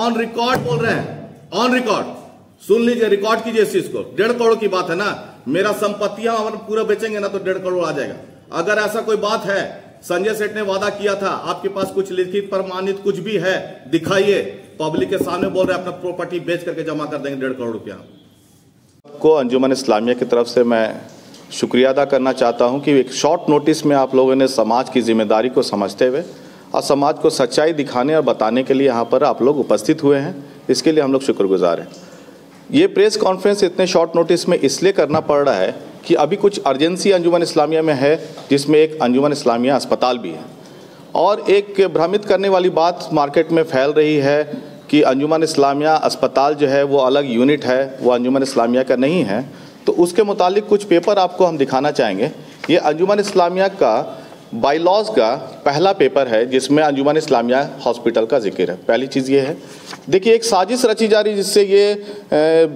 On record बोल रहे हैं, ऑन रिकॉर्ड। सुन लीजिए, रिकॉर्ड कीजिए इस चीज को। 1.5 करोड़ की बात है ना, मेरा संपत्तियां अगर पूरा बेचेंगे ना तो 1.5 करोड़ आ जाएगा। अगर ऐसा कोई बात है, संजय सेठ ने वादा किया था, आपके पास कुछ लिखित प्रमाणित कुछ भी है, दिखाइए। पब्लिक के सामने बोल रहे हैं अपना प्रॉपर्टी बेच करके जमा कर देंगे 1.5 करोड़ रुपया। को अंजुमन इस्लामिया की तरफ से मैं शुक्रिया अदा करना चाहता हूं कि एक शॉर्ट नोटिस में आप लोगों ने समाज की जिम्मेदारी को समझते हुए और समाज को सच्चाई दिखाने और बताने के लिए यहाँ पर आप लोग उपस्थित हुए हैं। इसके लिए हम लोग शुक्रगुजार हैं। ये प्रेस कॉन्फ्रेंस इतने शॉर्ट नोटिस में इसलिए करना पड़ रहा है कि अभी कुछ अर्जेंसी अंजुमन इस्लामिया में है, जिसमें एक अंजुमन इस्लामिया अस्पताल भी है। और एक भ्रमित करने वाली बात मार्केट में फैल रही है कि अंजुमन इस्लामिया अस्पताल जो है वो अलग यूनिट है, वो अंजुमन इस्लामिया का नहीं है। तो उसके मुतालिक कुछ पेपर आपको हम दिखाना चाहेंगे। ये अंजुमन इस्लामिया का बाईलॉज का पहला पेपर है जिसमें अंजुमन इस्लामिया हॉस्पिटल का जिक्र है। पहली चीज़ ये है, देखिए एक साजिश रची जा रही, जिससे ये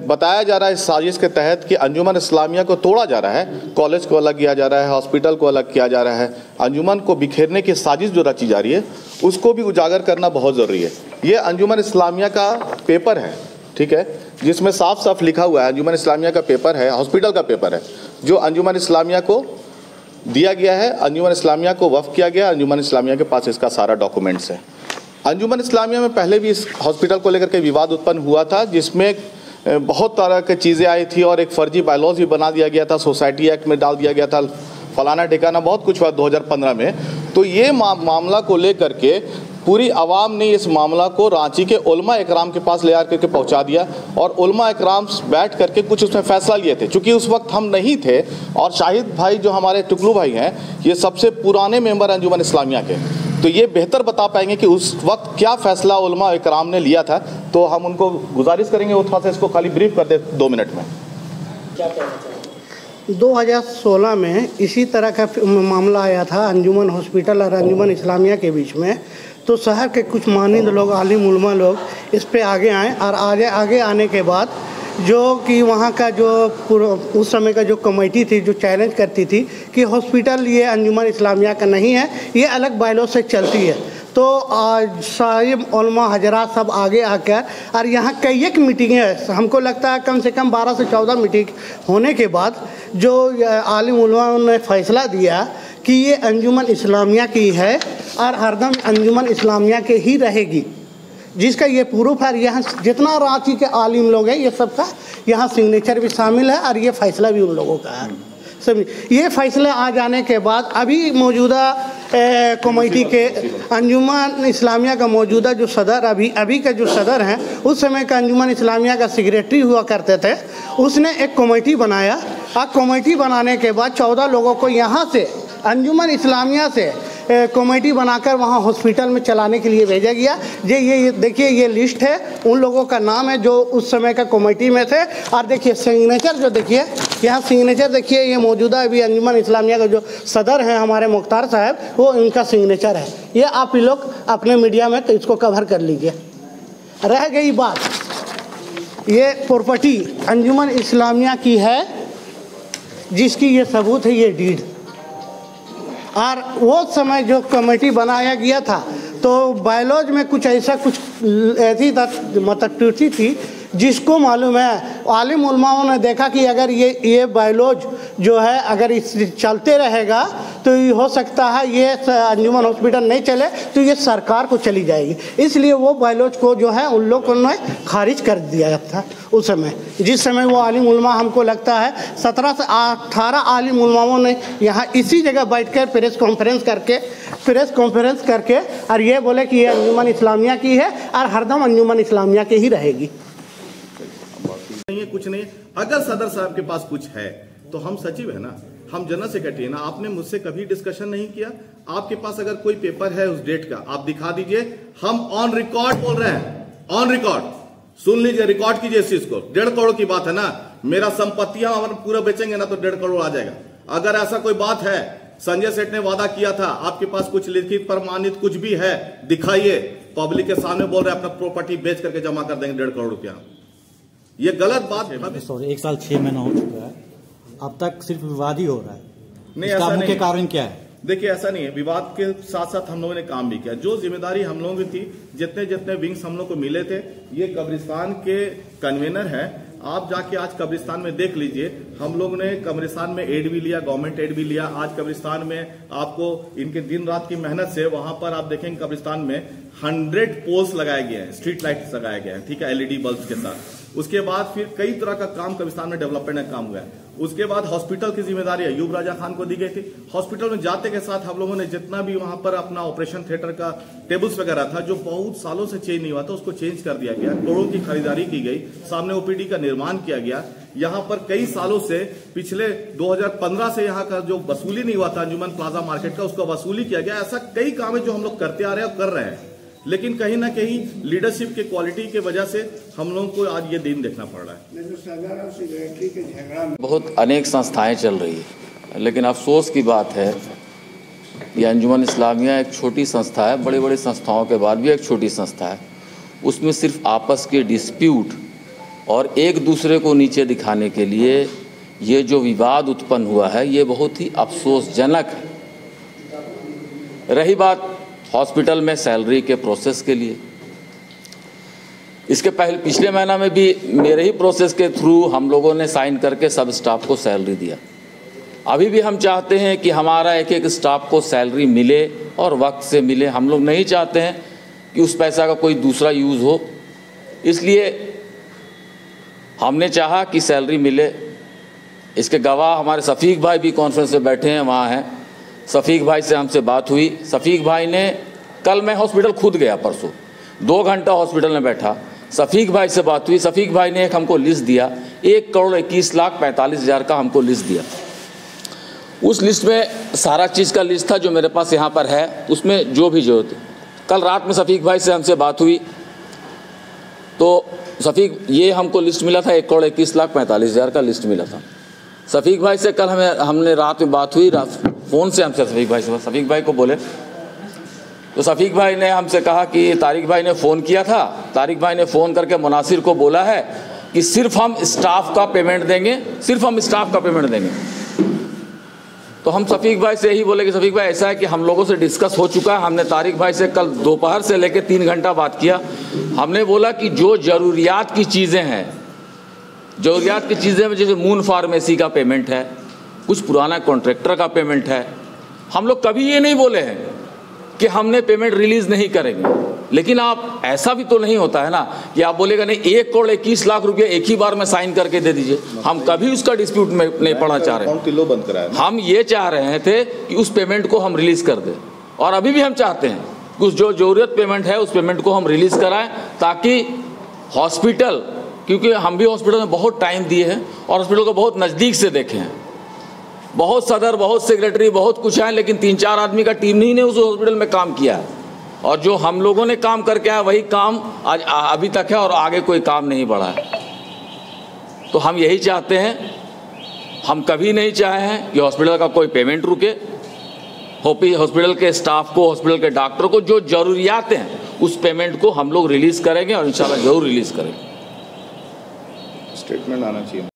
बताया जा रहा है इस साजिश के तहत कि अंजुमन इस्लामिया को तोड़ा जा रहा है, कॉलेज को अलग किया जा रहा है, हॉस्पिटल को अलग किया जा रहा है। अंजुमन को बिखेरने की साजिश जो रची जा रही है उसको भी उजागर करना बहुत ज़रूरी है। ये अंजुमन इस्लामिया का पेपर है, ठीक है, जिसमें साफ साफ लिखा हुआ है अंजुमन इस्लामिया का पेपर है, हॉस्पिटल का पेपर है जो अंजुमन इस्लामिया को दिया गया है, अंजुमन इस्लामिया को वफ़ किया गया। अंजुमन इस्लामिया के पास इसका सारा डॉक्यूमेंट्स है। अंजुमन इस्लामिया में पहले भी इस हॉस्पिटल को लेकर के विवाद उत्पन्न हुआ था, जिसमें बहुत तरह की चीज़ें आई थी और एक फर्जी बायलॉज भी बना दिया गया था, सोसाइटी एक्ट में डाल दिया गया था, फलाना ठिकाना बहुत कुछ हुआ 2015 में। तो ये मामला को लेकर के पूरी आवाम ने इस मामला को रांची के उलमा इकराम के पास ले आकर के पहुंचा दिया और उलमा इकराम बैठ करके कुछ उसमें फैसला लिए थे। चूँकि उस वक्त हम नहीं थे और शाहिद भाई जो हमारे टुकलू भाई हैं, ये सबसे पुराने मेंबर अंजुमन इस्लामिया के, तो ये बेहतर बता पाएंगे कि उस वक्त क्या फ़ैसला उलमा इकराम ने लिया था। तो हम उनको गुजारिश करेंगे वो थोड़ा सा इसको खाली ब्रीफ कर दे 2 मिनट में। क्या कहना चाहिए? 2016 में इसी तरह का मामला आया था अंजुमन हॉस्पिटल और अंजुमन इस्लामिया के बीच में। तो शहर के कुछ मानिंद लोग, आलिम उलमा लोग इस पे आगे आए और आगे आने के बाद जो कि वहाँ का जो उस समय का जो कमेटी थी जो चैलेंज करती थी कि हॉस्पिटल ये अंजुमन इस्लामिया का नहीं है, ये अलग बायलॉज से चलती है। तो साहिब उलमा हजरात सब आगे आकर और यहाँ कई एक मीटिंगें हैं, हमको लगता है कम से कम 12 से 14 मीटिंग होने के बाद जो आलिम उलमा ने फैसला दिया कि ये अंजुमन इस्लामिया की है और हरदम अंजुमन इस्लामिया के ही रहेगी, जिसका ये प्रूफ है। यहाँ जितना रांची के आलिम लोग हैं ये सबका यहाँ सिग्नेचर भी शामिल है और ये फैसला भी उन लोगों का है। सभी ये फैसले आ जाने के बाद अभी मौजूदा कमेटी के अंजुमन इस्लामिया का मौजूदा जो सदर अभी का जो सदर हैं, उस समय का अंजुमन इस्लामिया का सेक्रेटरी हुआ करते थे, उसने एक कमेटी बनाया और कमेटी बनाने के बाद 14 लोगों को यहाँ से अंजुमन इस्लामिया से कमेटी बनाकर वहाँ हॉस्पिटल में चलाने के लिए भेजा गया। ये देखिए, ये लिस्ट है उन लोगों का नाम है जो उस समय का कमेटी में थे। और देखिए सिग्नेचर जो देखिए यहाँ सिग्नेचर देखिए, ये मौजूदा अभी अंजुमन इस्लामिया का जो सदर हैं हमारे मुख्तार साहब, वो इनका सिग्नेचर है। ये आप लोग अपने मीडिया में इसको कवर कर लीजिए। रह गई बात, ये प्रॉपर्टी अंजुमन इस्लामिया की है जिसकी ये सबूत है, ये डीड। और वो समय जो कमेटी बनाया गया था तो बायलॉज में कुछ ऐसा कुछ ऐसी मतलब त्रुटि थी जिसको मालूम है आलिम उलमाओं ने देखा कि अगर ये बायलॉज जो है अगर इस चलते रहेगा तो ये हो सकता है ये अंजुमन हॉस्पिटल नहीं चले तो ये सरकार को चली जाएगी। इसलिए वो बायलॉज को जो है उन लोगों ने खारिज कर दिया था उस समय। जिस समय वो आलिम उलमा, हमको लगता है 17 से 18 आलिम उलमाओं ने यहाँ इसी जगह बैठकर प्रेस कॉन्फ्रेंस करके और ये बोले कि ये अंजुमन इस्लामिया की है और हरदम अंजुमन इस्लामिया की ही रहेगी। नहीं है, कुछ नहीं। अगर सदर साहब के पास कुछ है तो हम सचिव है ना, हम जनरल सेक्रेटरी है ना, आपने मुझसे कभी डिस्कशन नहीं किया। आपके पास अगर कोई पेपर है उस डेट का आप दिखा दीजिए। हम ऑन रिकॉर्ड बोल रहे हैं, ऑन रिकॉर्ड। सुन लीजिए, रिकॉर्ड कीजिए इस चीज को। 1.5 करोड़ की बात है ना, मेरा संपत्तियां अगर पूरा बेचेंगे ना तो 1.5 करोड़ आ जाएगा। अगर ऐसा कोई बात है, संजय सेठ ने वादा किया था, आपके पास कुछ लिखित प्रमाणित कुछ भी है, दिखाइए। पब्लिक के सामने बोल रहे हैं अपना प्रॉपर्टी बेच करके जमा कर देंगे 1.5 करोड़ रुपया। ये गलत बात है। सॉरी, 1 साल 6 महीना हो चुका है, अब तक सिर्फ विवाद ही हो रहा है। नहीं, इसका ऐसा मुख्य नहीं। कारण क्या है? देखिए ऐसा नहीं है, विवाद के साथ साथ हम लोगों ने काम भी किया। जो जिम्मेदारी हम लोगों की थी, जितने जितने विंग्स हम लोग को मिले थे, ये कब्रिस्तान के कन्वेनर है, आप जाके आज कब्रिस्तान में देख लीजिए। हम लोग ने कब्रिस्तान में एड भी लिया, गवर्नमेंट एड भी लिया। आज कब्रिस्तान में आपको इनके दिन रात की मेहनत से वहां पर आप देखेंगे कब्रिस्तान में 100 पोल्स लगाए गए हैं, स्ट्रीट लाइट्स लगाए गए हैं, ठीक है, एलईडी बल्ब के साथ। उसके बाद फिर कई तरह का काम कब्रिस्तान में डेवलपमेंट का काम हुआ है। उसके बाद हॉस्पिटल की जिम्मेदारी अयूब राजा खान को दी गई थी। हॉस्पिटल में जाते के साथ हम लोगों ने जितना भी वहां पर अपना ऑपरेशन थिएटर का टेबल्स वगैरह था, जो बहुत सालों से चेंज नहीं हुआ था, उसको चेंज कर दिया गया। करोड़ों की खरीदारी की गई, सामने ओपीडी का निर्माण किया गया। यहाँ पर कई सालों से, पिछले 2015 से यहाँ का जो वसूली नहीं हुआ था अंजुमन प्लाजा मार्केट का, उसका वसूली किया गया। ऐसा कई काम है जो हम लोग करते आ रहे हैं और कर रहे हैं, लेकिन कहीं ना कहीं लीडरशिप के क्वालिटी की वजह से हम लोगों को आज ये दिन देखना पड़ रहा है। बहुत अनेक संस्थाएं चल रही है, लेकिन अफसोस की बात है ये अंजुमन इस्लामिया एक छोटी संस्था है। बड़ी बड़ी संस्थाओं के बाद भी एक छोटी संस्था है। उसमें सिर्फ आपस के डिस्प्यूट और एक दूसरे को नीचे दिखाने के लिए ये जो विवाद उत्पन्न हुआ है, ये बहुत ही अफसोसजनक है। रही बात हॉस्पिटल में सैलरी के प्रोसेस के लिए, इसके पहले पिछले महीना में भी मेरे ही प्रोसेस के थ्रू हम लोगों ने साइन करके सब स्टाफ को सैलरी दिया। अभी भी हम चाहते हैं कि हमारा एक एक स्टाफ को सैलरी मिले और वक्त से मिले। हम लोग नहीं चाहते हैं कि उस पैसा का कोई दूसरा यूज़ हो, इसलिए हमने चाहा कि सैलरी मिले। इसके गवाह हमारे शफीक भाई भी कॉन्फ्रेंस में बैठे हैं, वहाँ हैं। शफीक भाई से हमसे बात हुई। शफीक भाई ने, कल मैं हॉस्पिटल खुद गया, परसों 2 घंटा हॉस्पिटल में बैठा, शफीक भाई से बात हुई। शफीक भाई ने एक हमको लिस्ट दिया, 1,21,45,000 का हमको लिस्ट दिया। उस लिस्ट में सारा चीज़ का लिस्ट था जो मेरे पास यहाँ पर है, उसमें जो भी जरूरत। कल रात में शफीक भाई से हमसे बात हुई तो शफीक, ये हमको लिस्ट मिला था, 1,21,45,000 का लिस्ट मिला था। शफीक भाई से कल हमने रात में बात हुई, फ़ोन से हमसे शफीक भाई को बोले तो शफीक भाई ने हमसे कहा कि तारिक भाई ने फ़ोन किया था। तारिक भाई ने फ़ोन करके मुनासिर को बोला है कि सिर्फ हम स्टाफ का पेमेंट देंगे, सिर्फ हम स्टाफ का पेमेंट देंगे। तो हम शफीक भाई से यही बोले कि शफीक भाई ऐसा है कि हम लोगों से डिस्कस हो चुका है। हमने तारिक भाई से कल दोपहर से लेकर 3 घंटा बात किया। हमने बोला कि जो ज़रूरियात की चीज़ें हैं, ज़रूरियात की चीज़ें में जैसे मून फार्मेसी का पेमेंट है, कुछ पुराना कॉन्ट्रैक्टर का पेमेंट है, हम लोग कभी ये नहीं बोले हैं कि हमने पेमेंट रिलीज़ नहीं करेंगे। लेकिन आप ऐसा भी तो नहीं होता है ना कि आप बोलेगा नहीं 1,21,00,000 रुपये एक ही बार में साइन करके दे दीजिए। हम कभी उसका डिस्प्यूट में नहीं पड़ना चाह रहे। हम ये चाह रहे थे कि उस पेमेंट को हम रिलीज़ कर दें, और अभी भी हम चाहते हैं कि उस जो ज़रूरत पेमेंट है उस पेमेंट को हम रिलीज़ कराएं, ताकि हॉस्पिटल, क्योंकि हम भी हॉस्पिटल में बहुत टाइम दिए हैं और हॉस्पिटल को बहुत नज़दीक से देखे हैं। बहुत सदर, बहुत सेक्रेटरी, बहुत कुछ है, लेकिन 3-4 आदमी का टीम नहीं ने उस हॉस्पिटल में काम किया है। और जो हम लोगों ने काम करके आया वही काम आज अभी तक है और आगे कोई काम नहीं बढ़ा है। तो हम यही चाहते हैं, हम कभी नहीं चाहे हैं कि हॉस्पिटल का कोई पेमेंट रुके। हॉस्पिटल के स्टाफ को, हॉस्पिटल के डॉक्टर को जो ज़रूरियात हैं उस पेमेंट को हम लोग रिलीज़ करेंगे और इंशाल्लाह ज़रूर रिलीज़ करेंगे। स्टेटमेंट आना चाहिए।